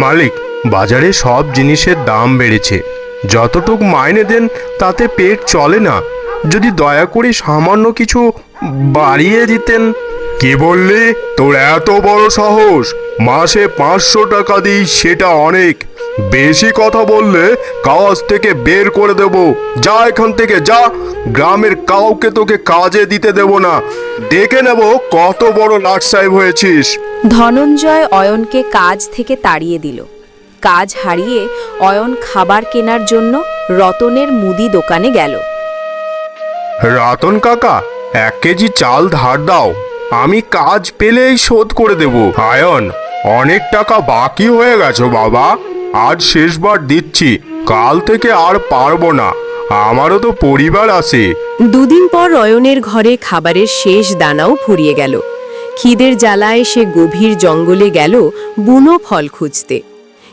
মালিক, বাজারে সব জিনিসের দাম বেড়েছে। যতটুক মাইনে দেন তাতে পেট চলে না। যদি দয়া করে সামান্য কিছু বাড়িয়ে দিতেন। কি বললি? তোর এত বড় সাহস! মাসে 500 টাকা দিই, সেটা অনেক। বেশি কথা বললে কাজ থেকে বের করে দেব। যা এখান থেকে, যা। গ্রামের কাউকে তোকে কাজে দিতে দেব না। দেখে নেব কত বড় লাট সাহেব হয়েছিস। ধনঞ্জয় অয়নকে কাজ থেকে তাড়িয়ে দিল। কাজ হারিয়ে অয়ন খাবার কেনার জন্য রতনের মুদি দোকানে গেল। রতন কাকা, 1 কেজি চাল ধার দাও। আমি কাজ পেলেই শোধ করে দেব। আয়ন, অনেক টাকা বাকি হয়ে গেছে বাবা। আজ শেষবার দিচ্ছি, কাল থেকে আর পারবো না। আমারও তো পরিবার আছে। দুদিন পর অয়নের ঘরে খাবারের শেষ দানাও ফুরিয়ে গেল। খিদের জ্বালায় সে গভীর জঙ্গলে গেল বুনো ফল খুঁজতে।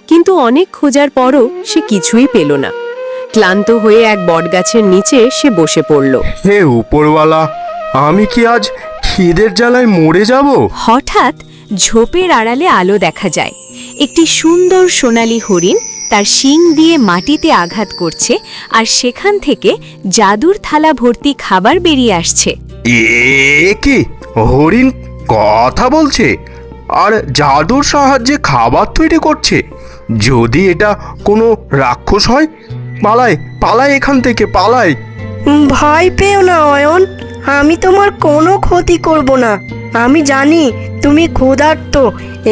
কিন্তু অনেক খোঁজার পরও সে কিছুই পেল না। ক্লান্ত হয়ে এক বটগাছের নিচে সে বসে পড়ল। হে উপরওয়ালা, আমি কি আজ খিদের জ্বালায় মরে যাব? হঠাৎ ঝোপের আড়ালে আলো দেখা যায়। একটি সুন্দর সোনালী হরিণ তার শিং দিয়ে মাটিতে আঘাত করছে, আর সেখান থেকে জাদুর থালা ভর্তি খাবার বেরিয়ে আসছে। এ কি? হরিণ কথা বলছে আর জাদুর সাহায্যে খাবার তৈরি করছে? যদি এটা কোনো রাক্ষস হয়, পালাই পালাই, এখান থেকে পালাই। ভয় পেও না অয়ন, আমি তোমার কোনো ক্ষতি করব না। আমি জানি তুমি ক্ষুধার্ত।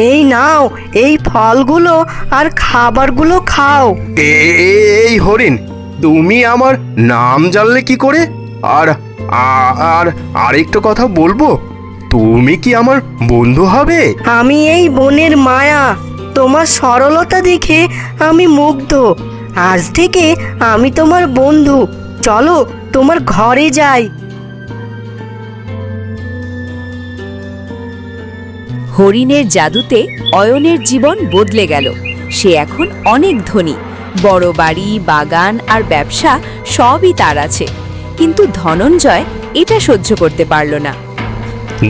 এই নাও, এই ফলগুলো আর খাবারগুলো খাও। এই হরিণ, তুমি আমার নাম জানলে কি করে? আর আর আরেকটা কথা বলবো, তুমি কি আমার বন্ধু হবে? আমি এই বনের মায়া। তোমার সরলতা দেখে আমি মুগ্ধ। আজ থেকে আমি তোমার বন্ধু। চলো তোমার ঘরে যাই। হরিণের জাদুতে অয়নের জীবন বদলে গেল। সে এখন অনেক ধনী। বড় বাড়ি, বাগান আর ব্যবসা সবই তার আছে। কিন্তু ধনঞ্জয় এটা সহ্য করতে পারল না।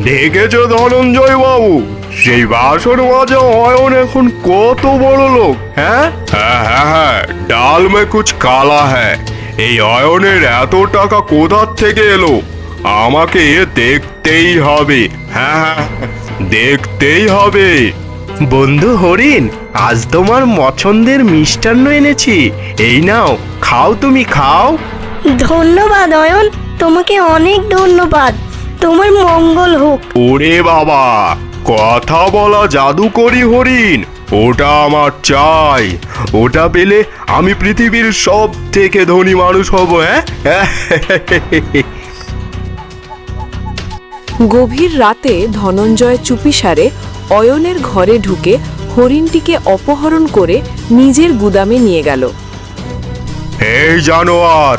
দেখেছো ধনঞ্জয় বাবু, সেই বাসর মাঝে অয়ন এখন কত বড় লোক। হ্যাঁ হ্যাঁ হ্যাঁ হ্যাঁ, ডাল মে কুছ কালা হ্যায়। এই অয়নের এত টাকা কোথার থেকে এলো? আমাকে দেখতেই হবে। হ্যাঁ হ্যাঁ, দেখতেই হবে। বন্ধু হরিণ, আজ তোমার পছন্দের মিষ্টান্ন এনেছি। এই নাও, খাও, তুমি খাও। ধন্যবাদ অয়ন, তোমাকে অনেক ধন্যবাদ। তোমার মঙ্গল হোক। ওরে বাবা, কথা বলা জাদুকরি হরিণ, ওটা আমার চাই। ওটা পেলে আমি পৃথিবীর সব থেকে ধনী মানুষ হব। হ্যাঁ, গভীর রাতে ধনঞ্জয় চুপিসারে অয়নের ঘরে ঢুকে হরিণটিকে অপহরণ করে নিজের গুদামে নিয়ে গেল। এই জানোয়ার,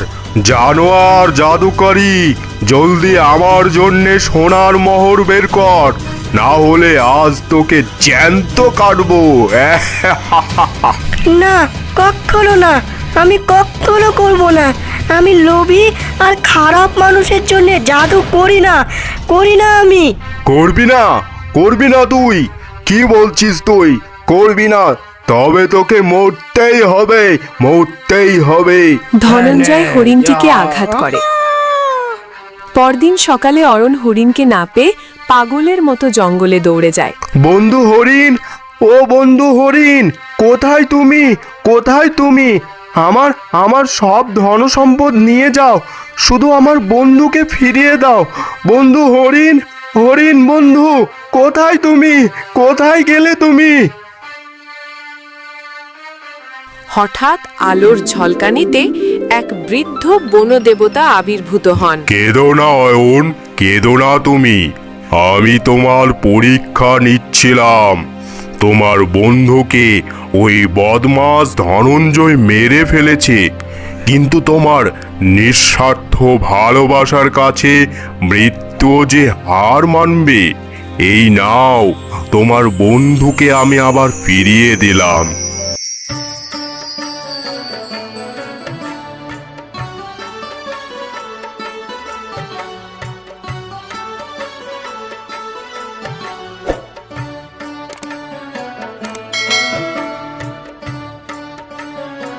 জানোয়ার জাদুকরি, জলদি আমার জন্যে সোনার মোহর বের কর, না হলে আজ তোকে জ্যান্ত কাটবো। না, কখনো না। আমি কখনো করব না। আমি লোভী আর খারাপ মানুষের জন্য জাদু করি না, করি না আমি। করবি না? করবি না তুই? কি বলছিস তুই? করবি না? তবে তোকে মরতেই হবে, মরতেই হবে। ধনঞ্জয় হরিণটিকে আঘাত করে। পরদিন সকালে অয়ন হরিণকে না পেয়ে পাগলের মতো জঙ্গলে দৌড়ে যায়। বন্ধু হরিণ, ও বন্ধু হরিণ, কোথায় তুমি? কোথায় তুমি? আমার আমার সব ধন সম্পদ নিয়ে যাও, শুধু আমার বন্ধুকে ফিরিয়ে দাও। বন্ধু হরিণ, হরিণ বন্ধু, কোথায় তুমি? কোথায় গেলে তুমি? হঠাৎ আলোর ঝলকানিতে এক বৃদ্ধ বনদেবতা আবির্ভূত হন। কেঁদো না অয়ন, কেঁদো না তুমি। আমি তোমার পরীক্ষা নিচ্ছিলাম। তোমার বন্ধুকে ওই বদমাস ধনঞ্জয় মেরে ফেলেছে, কিন্তু তোমার নিঃস্বার্থ ভালোবাসার কাছে মৃত্যু যে হার মানবে। এই নাও, তোমার বন্ধুকে আমি আবার ফিরিয়ে দিলাম।